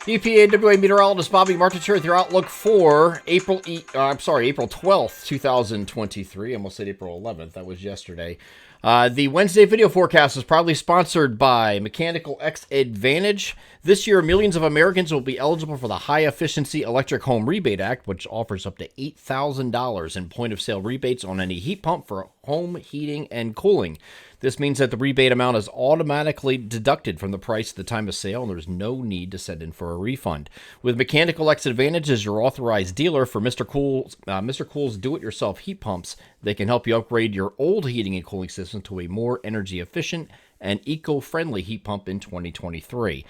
EPAWA meteorologist Bobby Martin here with your outlook for April 12th, 2023. I almost said April 11th. That was yesterday. The Wednesday video forecast is proudly sponsored by Mechanical X Advantage. This year, millions of Americans will be eligible for the High Efficiency Electric Home Rebate Act, which offers up to $8,000 in point-of-sale rebates on any heat pump for home heating and cooling. This means that the rebate amount is automatically deducted from the price at the time of sale, and there's no need to send in for a refund. With Mechanical X Advantage as your authorized dealer for Mr. Cool's do-it-yourself heat pumps, they can help you upgrade your old heating and cooling system to a more energy-efficient and eco-friendly heat pump in 2023.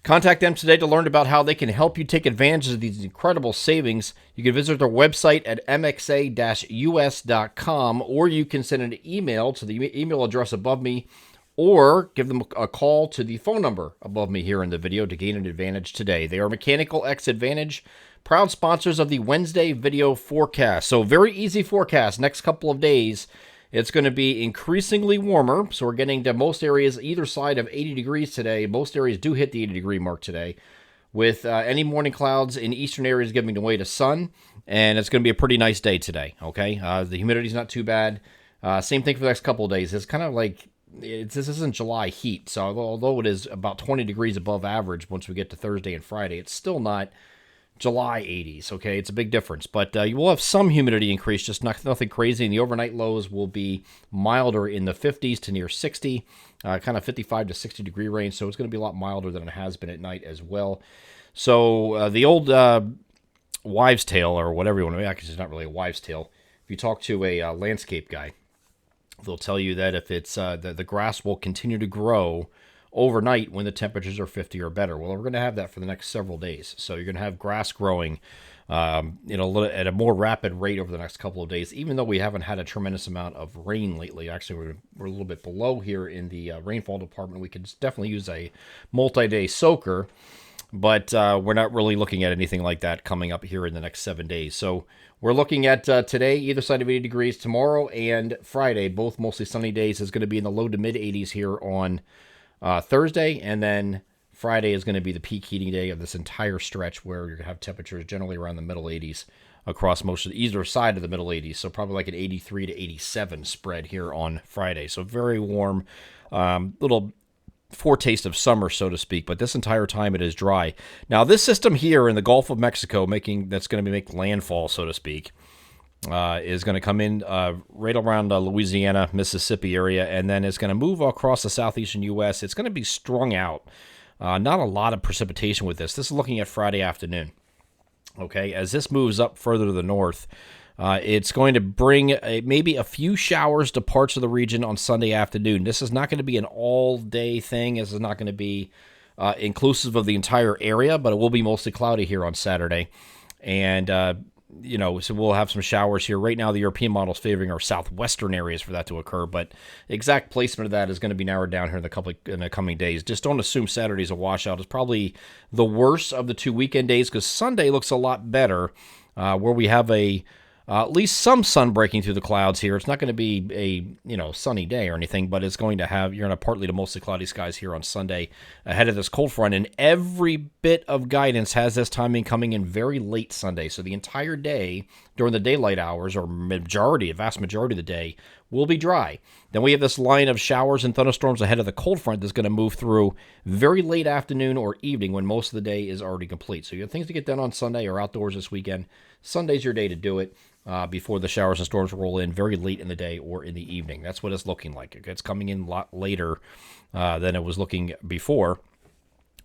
Contact them today to learn about how they can help you take advantage of these incredible savings. You can visit their website at mxa-us.com, or you can send an email to the email address above me, or give them a call to the phone number above me here in the video to gain an advantage today. They are Mechanical X Advantage, proud sponsors of the Wednesday video forecast. So very easy forecast. Next couple of days, it's going to be increasingly warmer, so we're getting to most areas either side of 80 degrees today. Most areas do hit the 80-degree mark today, with any morning clouds in eastern areas giving way to sun, and it's going to be a pretty nice day today, okay? The humidity's not too bad. Same thing for the next couple of days. It's kind of like, this isn't July heat, so although it is about 20 degrees above average once we get to Thursday and Friday, it's still not July 80s, okay? It's a big difference, but you will have some humidity increase, just nothing crazy, and the overnight lows will be milder in the 50s to near 60, kind of 55 to 60 degree range, so it's going to be a lot milder than it has been at night as well. So the old wives' tale, or whatever you want to make, actually it's not really a wives' tale. If you talk to a landscape guy, they'll tell you that if it's the grass will continue to grow overnight when the temperatures are 50 or better. Well, we're going to have that for the next several days. So you're going to have grass growing at a more rapid rate over the next couple of days, even though we haven't had a tremendous amount of rain lately. Actually, we're a little bit below here in the rainfall department. We could definitely use a multi-day soaker, but we're not really looking at anything like that coming up here in the next 7 days. So we're looking at today, either side of 80 degrees. Tomorrow and Friday, both mostly sunny days, is going to be in the low to mid 80s here on Thursday, and then Friday is going to be the peak heating day of this entire stretch, where you're going to have temperatures generally around the middle 80s across most of either side of the middle 80s, so probably like an 83 to 87 spread here on Friday. So very warm, little foretaste of summer, so to speak, but this entire time it is dry. Now, this system here in the Gulf of Mexico, that's going to make landfall, so to speak, is going to come in right around Louisiana, Mississippi area, and then it's going to move across the southeastern U.S. It's going to be strung out. Not a lot of precipitation with this. This is looking at Friday afternoon. Okay, as this moves up further to the north, it's going to bring maybe a few showers to parts of the region on Sunday afternoon. This is not going to be an all-day thing. This is not going to be inclusive of the entire area, but it will be mostly cloudy here on Saturday. And so we'll have some showers here. Right now, the European model is favoring our southwestern areas for that to occur, but exact placement of that is going to be narrowed down here in the coming days. Just don't assume Saturday's a washout. It's probably the worst of the 2 weekend days, because Sunday looks a lot better, where we have at least some sun breaking through the clouds here. It's not going to be a sunny day or anything, but you're going to have partly to mostly cloudy skies here on Sunday ahead of this cold front. And every bit of guidance has this timing coming in very late Sunday. So the entire day during the daylight hours, or vast majority of the day, will be dry. Then we have this line of showers and thunderstorms ahead of the cold front that's going to move through very late afternoon or evening, when most of the day is already complete. So you have things to get done on Sunday or outdoors this weekend. Sunday's your day to do it. Before the showers and storms roll in very late in the day or in the evening. That's what it's looking like. It's coming in a lot later than it was looking before,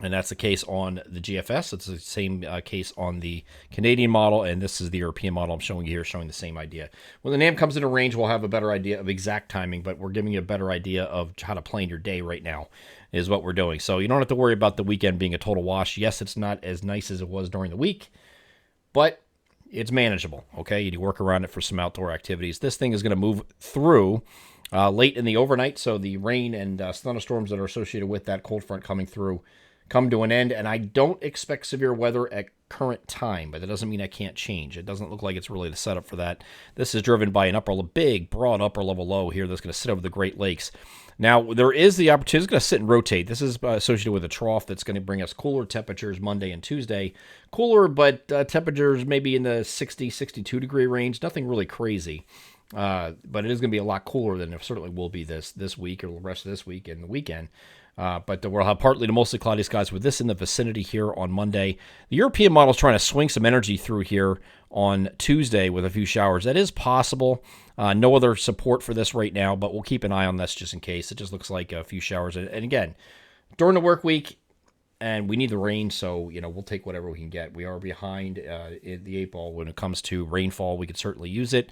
and that's the case on the GFS. It's the same case on the Canadian model, and this is the European model I'm showing you here, showing the same idea. When the NAM comes into range, we'll have a better idea of exact timing, but we're giving you a better idea of how to plan your day right now is what we're doing. So you don't have to worry about the weekend being a total wash. Yes, it's not as nice as it was during the week, but it's manageable, okay? You work around it for some outdoor activities. This thing is going to move through late in the overnight, so the rain and thunderstorms that are associated with that cold front coming through come to an end, and I don't expect severe weather at current time, but that doesn't mean I can't change. It doesn't look like it's really the setup for that. This is driven by an big, broad upper-level low here that's going to sit over the Great Lakes. Now, there is the opportunity. It's going to sit and rotate. This is associated with a trough that's going to bring us cooler temperatures Monday and Tuesday. Cooler, but temperatures maybe in the 60, 62 degree range. Nothing really crazy. But it is going to be a lot cooler than it certainly will be this week or the rest of this week and the weekend. But we'll have partly to mostly cloudy skies with this in the vicinity here on Monday. The European model is trying to swing some energy through here on Tuesday with a few showers. That is possible. No other support for this right now, but we'll keep an eye on this just in case. It just looks like a few showers. And again, during the work week, and we need the rain, so we'll take whatever we can get. We are behind in the 8-ball when it comes to rainfall. We could certainly use it.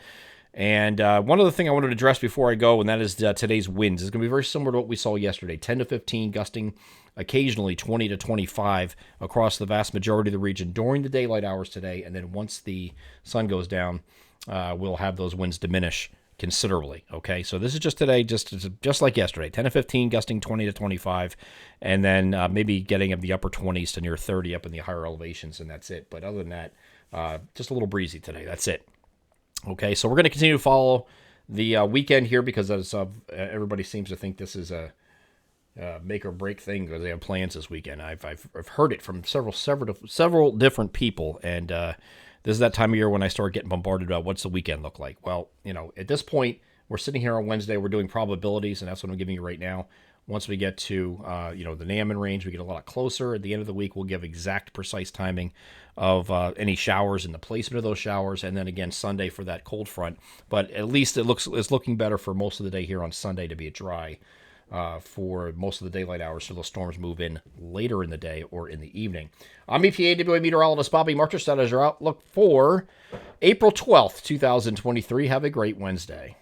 And one other thing I wanted to address before I go, and that is today's winds. It's going to be very similar to what we saw yesterday, 10 to 15, gusting occasionally 20 to 25 across the vast majority of the region during the daylight hours today. And then once the sun goes down, we'll have those winds diminish considerably. Okay, so this is just today, just like yesterday, 10 to 15, gusting 20 to 25, and then maybe getting of the upper 20s to near 30 up in the higher elevations, and that's it. But other than that, just a little breezy today. That's it. Okay, so we're going to continue to follow the weekend here because as everybody seems to think this is a make or break thing because they have plans this weekend. I've heard it from several different people, and this is that time of year when I start getting bombarded about what's the weekend look like. Well, at this point, we're sitting here on Wednesday, we're doing probabilities, and that's what I'm giving you right now. Once we get to, the Naaman range, we get a lot closer. At the end of the week, we'll give exact, precise timing of any showers and the placement of those showers. And then again, Sunday for that cold front. But at least it's looking better for most of the day here on Sunday to be dry for most of the daylight hours. So those storms move in later in the day or in the evening. I'm EPAWA meteorologist Bobby Marchestein as your outlook for April 12th, 2023. Have a great Wednesday.